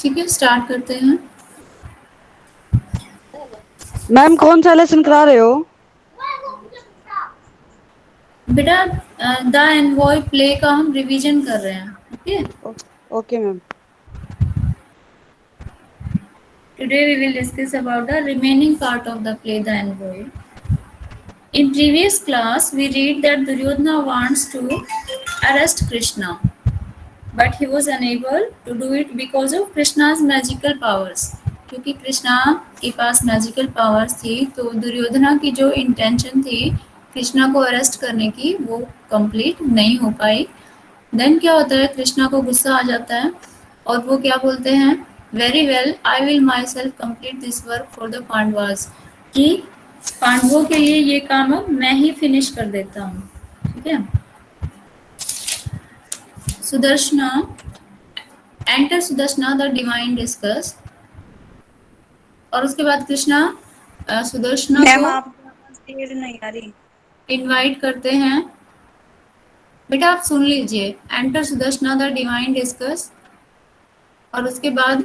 ठीक है, स्टार्ट करते हैं। मैम कौन सा लेसन करा रहे हो? बेटा, द एनवॉय प्ले का हम रिवीजन कर रहे हैं। Okay, okay ma'am. Today we will discuss about the remaining part of the play the envoy. In previous class, we read that Duryodhana wants to arrest Krishna, but he was unable to do it because of Krishna's magical powers. क्योंकि कृष्णा के पास magical powers थी, तो दुर्योधना की जो intention थी कृष्णा को arrest करने की, वो कंप्लीट नहीं हो पाई। देन क्या होता है, कृष्णा को गुस्सा आ जाता है और वो क्या बोलते हैं, very well, I will my self complete this work for the Pandavas, कि पांडवों के लिए ये काम अब मैं ही फिनिश कर देता हूँ। ठीक है, Sudarshana enter Sudarshana the divine discuss. और उसके बाद कृष्णा सुदर्शना मैम को आपकी आवाज क्लियर नहीं आ रही। इनवाइट करते हैं। बेटा आप सुन लीजिए, enter Sudarshana the divine discuss, और उसके बाद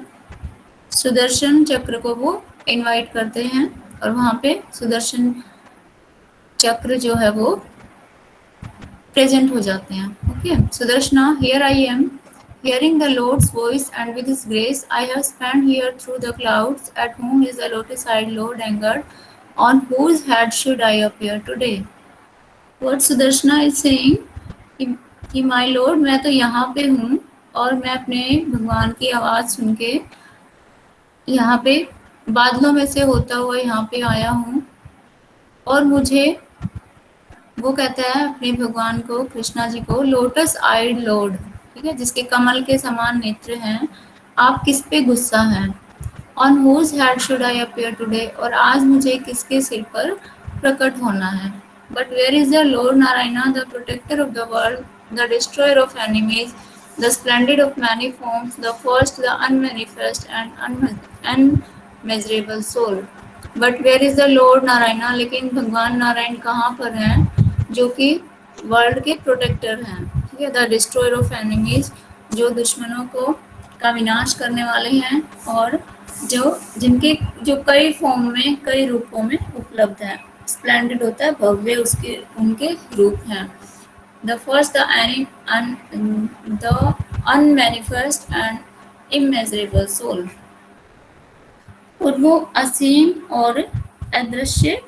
सुदर्शन चक्र को वो इनवाइट करते हैं और वहाँ पे सुदर्शन चक्र जो है वो प्रेजेंट हो जाते हैं। Okay, Sudarshana, here I am, hearing the Lord's voice, and with His grace I have spanned here through the clouds, at whom is the lotus-eyed Lord angered, on whose head should I appear today? What Sudarshana is saying कि my Lord, मैं तो यहाँ पे हूँ और मैं अपने भगवान की आवाज़ सुन के यहाँ पे बादलों में से होता हुआ यहाँ पे आया हूँ, और मुझे, वो कहता है अपने भगवान को, कृष्णा जी को, लोटस आइड लॉर्ड, ठीक है, जिसके कमल के समान नेत्र हैं, आप किस पे गुस्सा हैं। On whose head should I appear today, और आज मुझे किसके सिर पर प्रकट होना है। But where is the lord Narayana, the protector of the world, the destroyer of enemies, the splendid of many forms, the first, the unmanifest and unmeasurable soul. But where is the lord Narayana, लेकिन भगवान नारायण कहाँ पर हैं, जो कि world के protector हैं। ठीक है, द डिस्ट्रॉयर ऑफ एनिमीज, जो दुश्मनों को का विनाश करने वाले हैं, और जो जिनके जो कई फॉर्म में, कई रूपों में उपलब्ध हैं। स्प्लेंडेड होता है भव्य, उसके उनके रूप हैं। The first, the unmanifest and immeasurable soul, और वो असीम और अदृश्य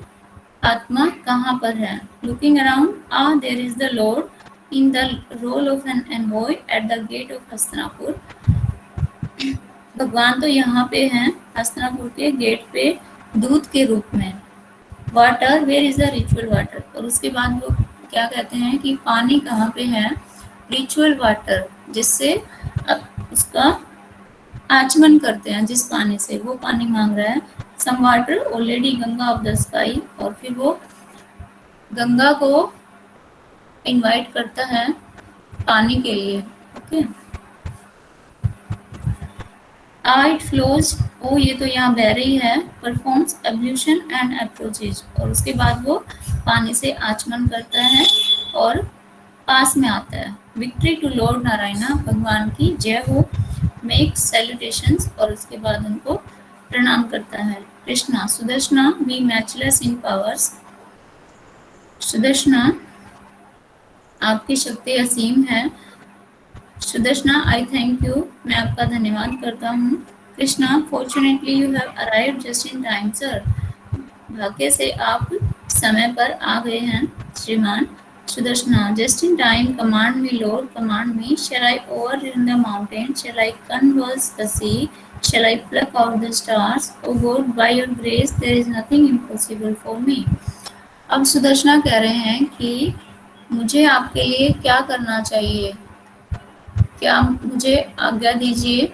आत्मा कहाँ पर है। Looking around, there is the lord in the role of an envoy at the gate of Hastinapur. भगवान तो यहाँ पे हैं हस्तिनापुर के गेट पे दूत के रूप में। Water, where is the ritual water, और उसके बाद वो क्या कहते हैं कि पानी कहाँ पे है, रिचुअल वाटर, जिससे उसका आचमन करते हैं, जिस पानी से वो पानी मांग रहा है। Some water already Ganga of the sky, और फिर वो गंगा को इनवाइट करता है पानी के लिए। ओके, इट फ्लोज, ओ ये तो यहाँ बह रही है, परफॉर्म्स एब्ल्यूशन एंड अप्रोचेज, और उसके बाद वो पानी से आचमन करता है और पास में आता है। विक्ट्री टू लॉर्ड नारायणा, भगवान की जय हो। मेक सैल्यूटेशंस, और उसके बाद उनको प्रणाम करता है। कृष्णा, सुदर्शना, बी मैचलेस इन पावर्स। सुदर्शना, आपकी शक्ति असीम है। सुदर्शना, आई थैंक यू, मैं आपका धन्यवाद करता हूँ। Krishna, fortunately you have arrived just in time sir, भाग्य से आप समय पर आ गए हैं श्रीमान। Sudarshana, just in time, command me lord, command me, shall I overrun the mountain, shall I converse the sea, shall I pluck out the stars, O God by your grace there is nothing impossible for me. अब सुदर्शना कह रहे हैं कि मुझे आपके लिए क्या करना चाहिए, क्या मुझे आज्ञा दीजिए,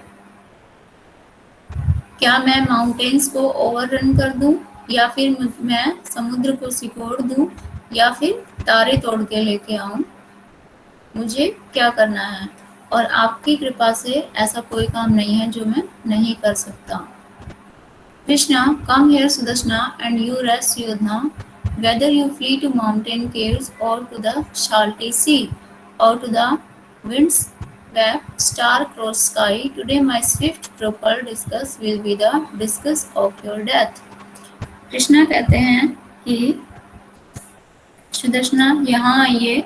क्या मैं माउंटेन्स को ओवररन कर दूं, या फिर मैं समुद्र को सिकोड़ दूं, या फिर तारे तोड़ के लेके आऊं, मुझे क्या करना है। और आपकी कृपा से ऐसा कोई काम नहीं है जो मैं नहीं कर सकता। Krishna, come here Sudarshana and you rest योधना, whether you flee to mountain caves or to the salty sea or to the winds Web, star-crossed sky. Today my swift propelled discus will be the discus of your death. Krishna कहते हैं कि सुदर्शना यहाँ आइए,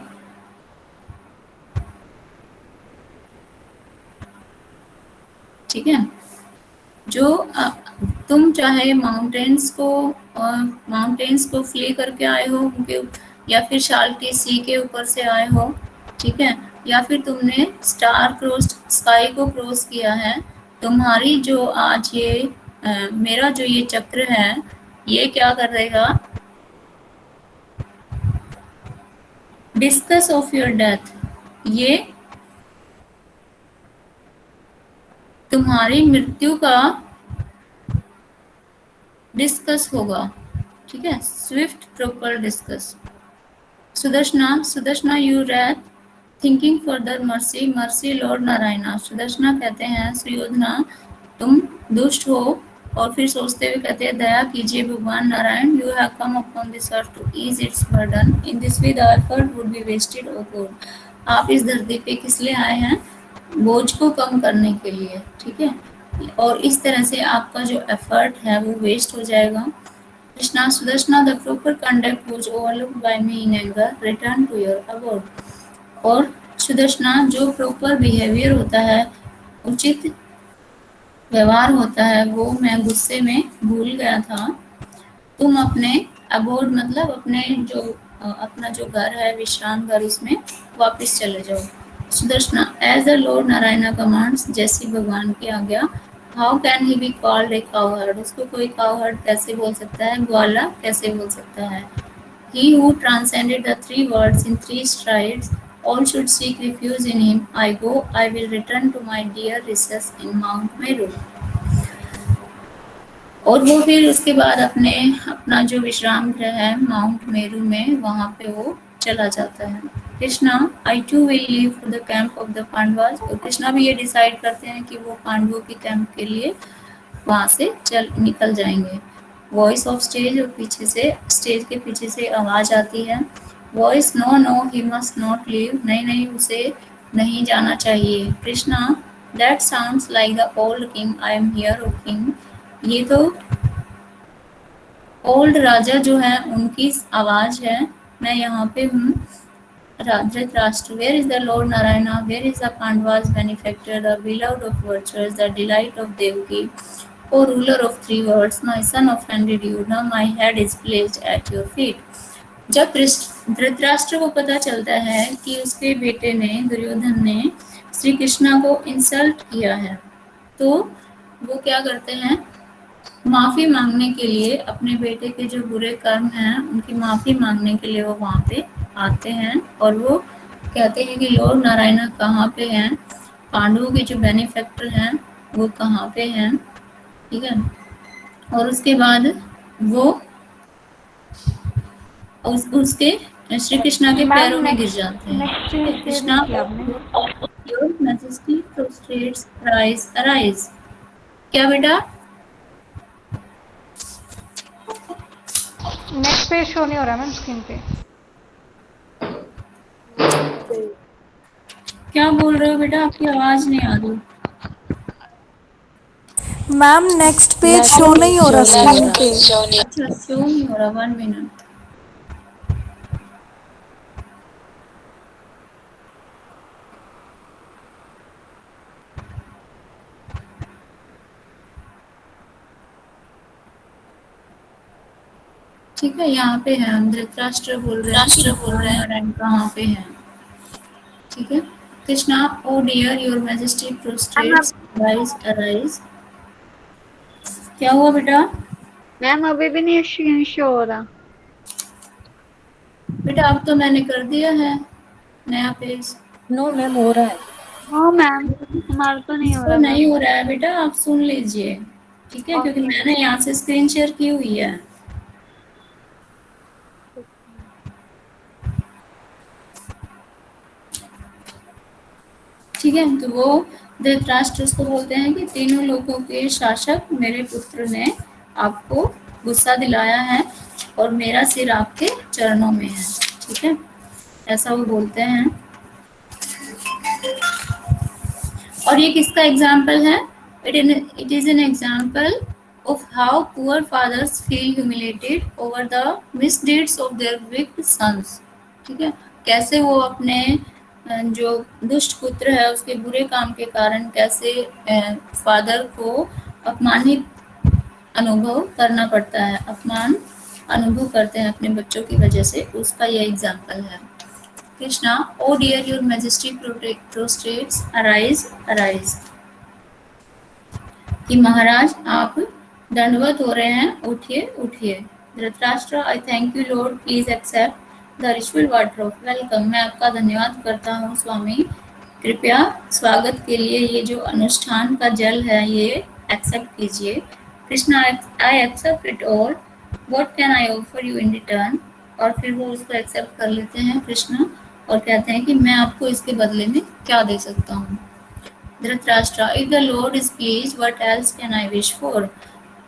ठीक है। जो तुम चाहे माउंटेन्स को फ्ली करके आए हो उनके, या फिर शाल्टी सी के ऊपर से आए हो, ठीक है, या फिर तुमने स्टार क्रॉस्ड स्काई को क्रॉस किया है, तुम्हारी जो आज ये मेरा जो ये चक्र है, ये क्या कर देगा, डिस्कस ऑफ योर डेथ, ये तुम्हारी मृत्यु का डिस्कस होगा, ठीक है, swift proper discuss. Sudarshana you wrath thinking further mercy mercy lord Narayana. Sudarshana कहते हैं सुयोधना तुम दुष्ट हो, और फिर सोचते हुए कहते हैं दया कीजिए भगवान Narayan. You have come upon this earth to ease its burden, in this way the effort would be wasted O God. आप इस धरती पे किस लिए आए हैं, बोझ को कम करने के लिए, ठीक है, और इस तरह से आपका जो एफर्ट है वो वेस्ट हो जाएगा। Krishna Sudarshana the proper conduct was overlooked by me in anger, return to your abode. और सुदर्शना जो प्रॉपर बिहेवियर होता है, उचित व्यवहार होता है, वो मैं गुस्से में भूल गया था। तुम अपने अबोर्ड मतलब अपने जो अपना जो घर है, विश्राम घर, उसमें वापस चले जाओ। Sudarshana as the lord Narayana commands, जैसी भगवान की आज्ञा। How can he be called a cowherd, उसको कोई काउहर्ड कैसे बोल सकता है, ग्वाला कैसे बोल सकता है। He who transcended the three worlds in three strides, all should seek refuge in him. I go, I will return to my dear recess in Mount Meru. और वो फिर उसके बाद अपना जो विश्राम गृह है माउंट मेरू में, वहाँ पे वो चला जाता है। Krishna I too will leave for the camp of the Pandavas, और कृष्णा भी ये डिसाइड करते हैं कि वो पांडवों के कैंप के लिए वहाँ से निकल जाएंगे। वॉइस ऑफ स्टेज, और पीछे से स्टेज के पीछे से आवाज आती है, voice no no he must not leave, नहीं नहीं उसे नहीं जाना चाहिए। Krishna that sounds like the old king, I am here O king, ये तो ओल्ड राजा जो है उनकी आवाज है, मैं यहाँ पे हूँ। Dhritarashtra where is the lord Narayana, where is the Pandavas benefactor, the beloved of virtuous, the delight of Devaki, o ruler of three worlds, my son offended you, now my head is placed at your feet. जब धृतराष्ट्र को पता चलता है कि उसके बेटे ने, दुर्योधन ने श्री कृष्णा को इंसल्ट किया है, तो वो क्या करते हैं, माफी मांगने के लिए, अपने बेटे के जो बुरे कर्म हैं उनकी माफी मांगने के लिए वो वहाँ पे आते हैं, और वो कहते हैं कि लॉर्ड नारायणा कहाँ पे हैं, पांडवों के जो बेनिफैक्टर हैं वो कहाँ पे हैं, ठीक है। और उसके बाद वो उसके श्री कृष्णा के पैरों में गिर जाते हैं। Krishna your majesty prostrates, rise arise. क्या बेटा, नेक्स्ट पेज शो नहीं हो रहा मैम स्क्रीन पे। क्या बोल रहे हो बेटा, आपकी आवाज नहीं आ रही। मैम नेक्स्ट पेज शो नहीं हो रहा स्क्रीन पे। अच्छा शो नहीं हो रहा, 1 मिनट। ठीक है, यहाँ पे है, हम धृतराष्ट्र बोल रहे हैं कहाँ पे हैं, ठीक है। Krishna o dear your majesty prostrates, rise arise. क्या हुआ बेटा, मैम अभी भी नहीं शो हो रहा। बेटा अब तो मैंने कर दिया है नया पेज। नो मैम हो रहा है। हाँ मैम हमारा तो नहीं हो तो रहा। नहीं हो रहा है बेटा, आप सुन लीजिए, ठीक है, क्योंकि Okay. मैंने यहाँ से स्क्रीन शेयर की हुई है। ठीक है, तो वो धृतराष्ट्र उसको बोलते हैं कि तीनों लोगों के शासक मेरे पुत्र ने आपको गुस्सा दिलाया है, और मेरा सिर आपके चरणों में है, ठीक है, ऐसा वो बोलते हैं। और ये किसका एग्जाम्पल है? It is an example of how poor fathers feel humiliated over the misdeeds of their wicked sons. ठीक है, कैसे वो अपने जो दुष्ट पुत्र है उसके बुरे काम के कारण कैसे फादर को अपमानित अनुभव करना पड़ता है, अपमान अनुभव करते हैं अपने बच्चों की वजह से, उसका ये एग्जाम्पल है। Krishna, o dear your majesty prostrates, arise arise. कि महाराज आप दंडवत हो रहे हैं, उठिए उठिए। Dhritarashtra, I thank you lord, please accept the ritual water of welcome. मैं आपका धन्यवाद करता हूँ स्वामी, कृपया स्वागत के लिए ये जो अनुष्ठान का जल है ये एक्सेप्ट कीजिए। Krishna, I accept it all, what can I offer you in return. और फिर वो उसको एक्सेप्ट कर लेते हैं कृष्णा और कहते हैं कि मैं आपको इसके बदले में क्या दे सकता हूँ। Dhritarashtra, if the Lord is pleased, what else can I wish for?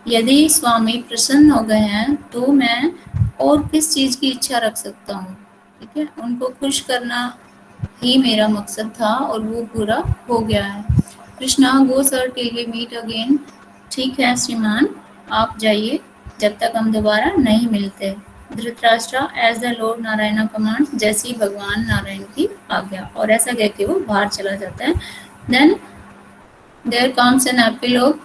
यदि स्वामी प्रसन्न हो गए हैं तो मैं और किस चीज की इच्छा रख सकता हूँ। ठीक है, उनको खुश करना ही मेरा मकसद था और वो पूरा हो गया है। Krishna, go sir till we meet again. ठीक है श्रीमान, आप जाइए जब तक हम दोबारा नहीं मिलते। Dhritarashtra, as the lord Narayan command, जैसी भगवान नारायण की आज्ञा। और ऐसा कह के वो बाहर चला जाता है। Then there comes an epilogue.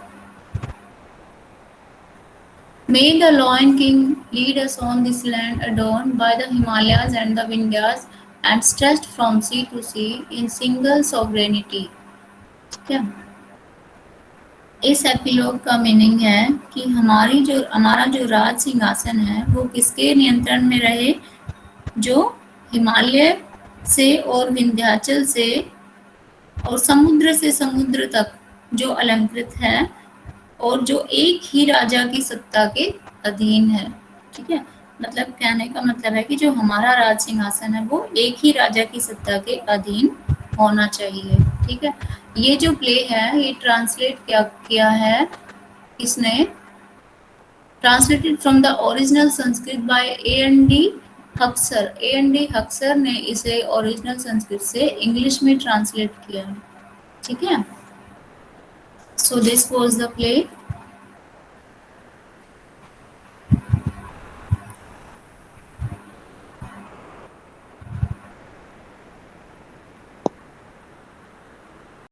May the Lion King lead us on this land adorned by the Himalayas and the Vindhyas and stretched from sea to sea in single sovereignty. क्या इस एपिलॉग का meaning है कि हमारा जो राज सिंहासन है वो किसके नियंत्रण में रहे? जो हिमालय से और विंध्याचल से और समुद्र से समुद्र तक जो अलंकृत है और जो एक ही राजा की सत्ता के अधीन है। ठीक है, मतलब कहने का मतलब है कि जो हमारा राज सिंहासन है वो एक ही राजा की सत्ता के अधीन होना चाहिए। ठीक है, ये जो प्ले है ये ट्रांसलेट किया है इसने, translated from the original Sanskrit by A.N.D. Haksar. A.N.D. Haksar ने इसे ओरिजिनल संस्कृत से इंग्लिश में ट्रांसलेट किया है। ठीक है, so this was the play